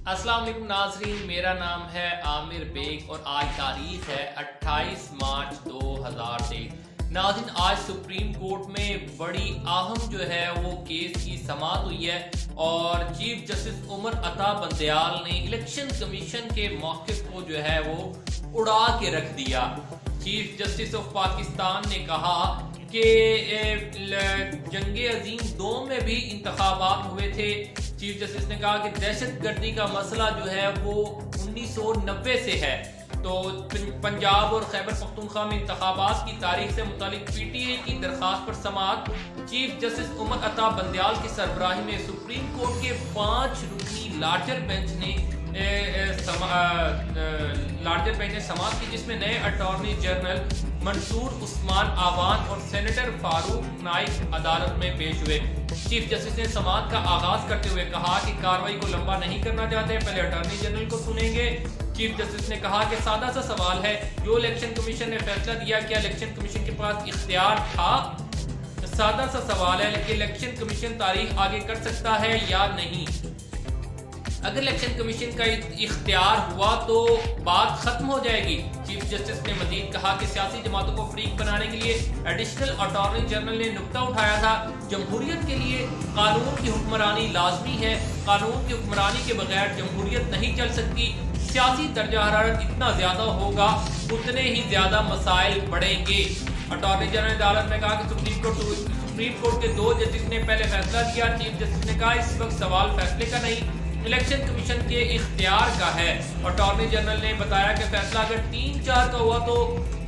अस्सलाम वालेकुम नाजरीन, मेरा नाम है आमिर बेग और आज तारीख है 28 मार्च 2023। नाज़रीन, आज सुप्रीम कोर्ट में बड़ी अहम जो है वो केस की समाअत हुई है और चीफ जस्टिस उमर अता बंदयाल ने इलेक्शन कमीशन के मौक़िफ़ को जो है वो उड़ा के रख दिया। चीफ जस्टिस ऑफ पाकिस्तान ने कहा कि जंगे अजीम 2 में भी इंतखाबात हुए थे। चीफ जस्टिस ने कहा कि दहशत गर्दी का मसला जो है वो 1990 से है। तो पंजाब और खैबर पख्तूनख्वा में इंतखाबात की तारीख से मुतालिक पीटीआई की दरख्वास्त पर समाअत। चीफ जस्टिस उमर अता बंदयाल की सरबराही में सुप्रीम कोर्ट के 5 रुकनी लार्जर बेंच ने समाअत की, जिसमें नए अटॉर्नी जनरल मंसूर उस्मान आवान और सेनेटर फारूक नाइक अदालत में पेश हुए। चीफ जस्टिस ने समाअत का आगाज करते हुए कहा कि कार्रवाई को लंबा नहीं करना चाहते, पहले अटॉर्नी जनरल को सुनेंगे। चीफ जस्टिस ने कहा कि सादा सा सवाल है, जो इलेक्शन कमीशन ने फैसला दिया, क्या इलेक्शन कमीशन के पास इख्तियार था? सादा सा सवाल है, लेकिन इलेक्शन कमीशन तारीख आगे कर सकता है या नहीं? अगर इलेक्शन कमीशन का इख्तियार हुआ तो बात खत्म हो जाएगी। चीफ जस्टिस ने मजीद कहा कि सियासी जमातों को फ्रीक बनाने के लिए एडिशनल अटॉर्नी जनरल ने नुक्ता उठाया था, जमहूरियत के लिए कानून की हुक्मरानी लाजमी है, कानून की हुक्मरानी के बगैर जमहूरियत नहीं चल सकती। सियासी दर्जा हरारत इतना ज्यादा होगा उतने ही ज्यादा मसाइल बढ़ेंगे। अटॉर्नी जनरल अदालत ने कहा कि सुप्रीम कोर्ट के 2 जजेस ने पहले फैसला किया। चीफ जस्टिस ने कहा इस वक्त सवाल फैसले का नहीं, इलेक्शन कमीशन के इख्तियार का है। अटॉर्नी जनरल ने बताया कि फैसला अगर 3-4 का हुआ तो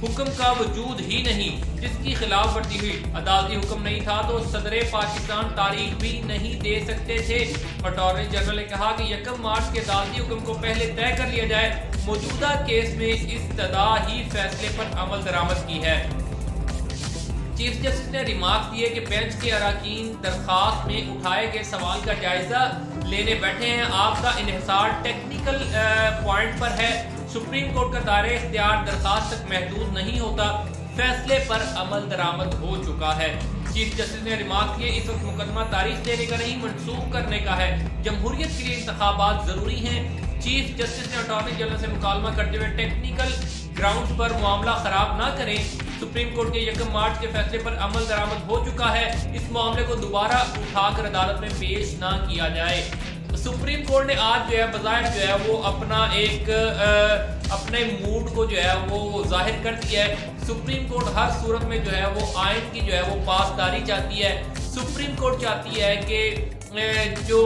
हुक्म का वजूद ही नहीं, जिसकी खिलाफ वर्जी हुई, अदालती हुक्म नहीं था तो सदर पाकिस्तान तारीख भी नहीं दे सकते थे। अटॉर्नी जनरल ने कहा कि 1 मार्च के अदालती हुक्म को पहले तय कर लिया जाए। मौजूदा केस में इस्तदा ही फैसले पर अमल दरामद की है। चीफ जस्टिस ने रिमार्क दिए कि बेंच के अरकान दरख्वास्त में उठाए गए सवाल का जायजा लेने बैठे हैं। आपका इन्हिसार टेक्निकल पॉइंट पर है। सुप्रीम कोर्ट का दायरा इख्तियार दरख्वास्त तक महदूद नहीं होता, फैसले पर अमल दरामद हो चुका है। चीफ जस्टिस ने रिमार्क किए इस वक्त मुकदमा तारीख देने का नहीं, मनसूख करने का है। जमहूरियत के लिए इंतखाबात जरूरी हैं। चीफ जस्टिस ने अटॉर्नी जनरल से मुकालमा करते हुए टेक्निकल ग्राउंड्स पर मामला खराब ना करें। सुप्रीम कोर्ट के 1 मार्च के फैसले पर अमल दरामद हो चुका है, इस मामले को दोबारा उठाकर अदालत में पेश ना किया जाए। सुप्रीम कोर्ट ने आज जो है बज़ाहिर जो है वो अपना एक अपने मूड को जो है वो जाहिर कर दिया है। सुप्रीम कोर्ट हर सूरत में जो है वो आइन की जो है वो पासदारी चाहती है। सुप्रीम कोर्ट चाहती है कि जो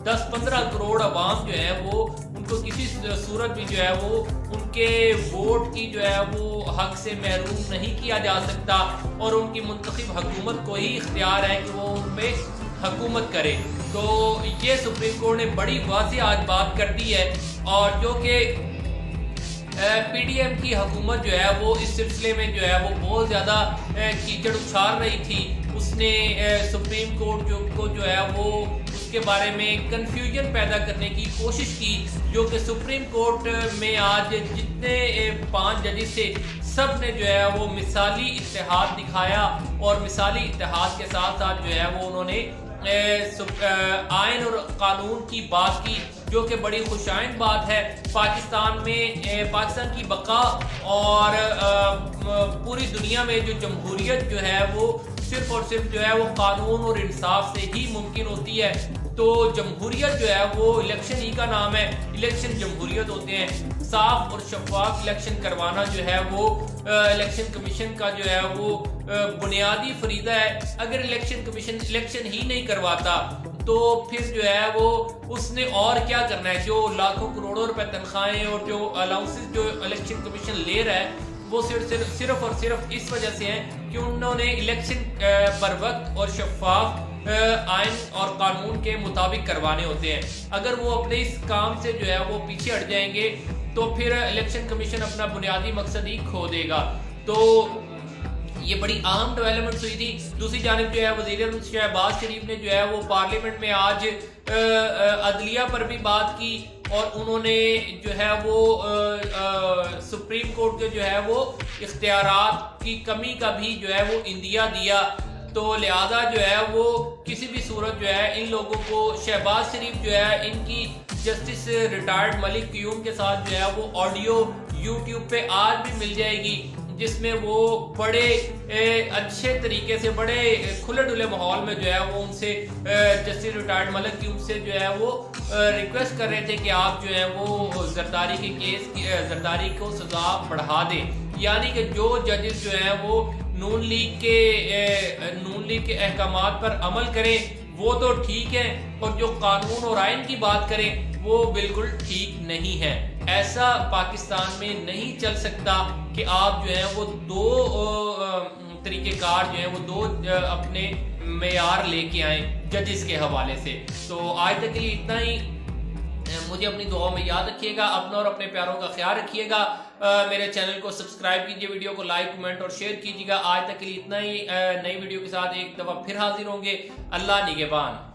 10-15 करोड़ अवाम जो है वो उनको किसी सूरत में जो है वो उनके वोट की जो है वो हक से महरूम नहीं किया जा सकता और उनकी मुंतखब हुकूमत को ही इख्तियार है कि वो उन पर हुकूमत करे। तो ये सुप्रीम कोर्ट ने बड़ी वाज़ेह आज बात कर दी है और जो कि पीडीएम की हुकूमत जो है वो इस सिलसिले में जो है वो बहुत ज़्यादा कीचड़ उछाल रही थी। उसने सुप्रीम कोर्ट को जो है वो उसके बारे में कंफ्यूजन पैदा करने की कोशिश की, जो कि सुप्रीम कोर्ट में आज जितने 5 जजेस थे सब ने जो है वो मिसाली इत्तेहाद दिखाया और मिसाली इत्तेहाद के साथ साथ जो है वो उन्होंने आइन और कानून की बात की, जो कि बड़ी खुशाइंद बात है। पाकिस्तान की बका और पूरी दुनिया में जो जमहूरियत जो है वो सिर्फ और सिर्फ जो है वो कानून और इंसाफ से ही मुमकिन होती है। तो जमहूरियत जो है वो इलेक्शन ही का नाम है, इलेक्शन जमहूरियत होते हैं। साफ और शफाफ इलेक्शन करवाना जो है वो इलेक्शन कमीशन का जो है वो बुनियादी फरीदा है। अगर इलेक्शन कमीशन इलेक्शन ही नहीं करवाता तो फिर जो है वो उसने और क्या करना है? जो लाखों करोड़ों रुपए तनख्वाहें और जो अलाउंसेस जो इलेक्शन कमीशन ले रहा है वो सिर्फ और सिर्फ इस वजह से है कि उन्होंने इलेक्शन पर वक्त और शफाफ आइन और कानून के मुताबिक करवाने होते हैं। अगर वो अपने इस काम से जो है वो पीछे हट जाएंगे तो फिर इलेक्शन कमीशन अपना बुनियादी मकसद ही खो देगा। तो ये बड़ी अहम डेवलपमेंट हुई थी। दूसरी जानिब जो है वज़ीर शहबाज शरीफ ने जो है वो पार्लियामेंट में आज अदलिया पर भी बात की और उन्होंने जो है वो सुप्रीम कोर्ट के जो है वो इख्तियारात की कमी का भी जो है वो इंदिया दिया। تو لہذا جو ہے وہ کسی بھی صورت جو ہے ان لوگوں کو شہباز شریف جو ہے ان کی جسٹس ریٹائرڈ ملک قیوم کے ساتھ جو ہے وہ آڈیو یوٹیوب پہ آج بھی مل جائے گی، جس میں وہ بڑے اچھے طریقے سے بڑے کھلے ڈھلے ماحول میں جو ہے وہ ان سے جسٹس ریٹائرڈ ملک قیوم سے جو ہے وہ ریکویسٹ کر رہے تھے کہ آپ جو ہے وہ زرداری کے کیس زرداری کو سزا بڑھا دیں، یعنی کہ جو ججز جو ہیں وہ نون لیگ کے احکامات پر عمل کریں وہ تو ٹھیک ہے، اور جو قانون اور آئین کی بات کریں وہ بالکل ٹھیک نہیں ہے۔ ایسا پاکستان میں نہیں چل سکتا کہ آپ جو ہیں وہ دو طریقہ کار جو ہیں وہ دو اپنے معیار لے کے آئیں ججز کے حوالے سے۔ تو آج تک کے لیے اتنا ہی، مجھے اپنی دعاؤں میں یاد رکھیے گا، اپنا اور اپنے پیاروں کا خیال رکھیے گا، میرے چینل کو سبسکرائب کیجئے، ویڈیو کو لائک کمنٹ اور شیئر کیجئے گا۔ آج تک کے لیے اتنا ہی، نئی ویڈیو کے ساتھ ایک دفعہ پھر حاضر ہوں گے۔ اللہ نگہبان۔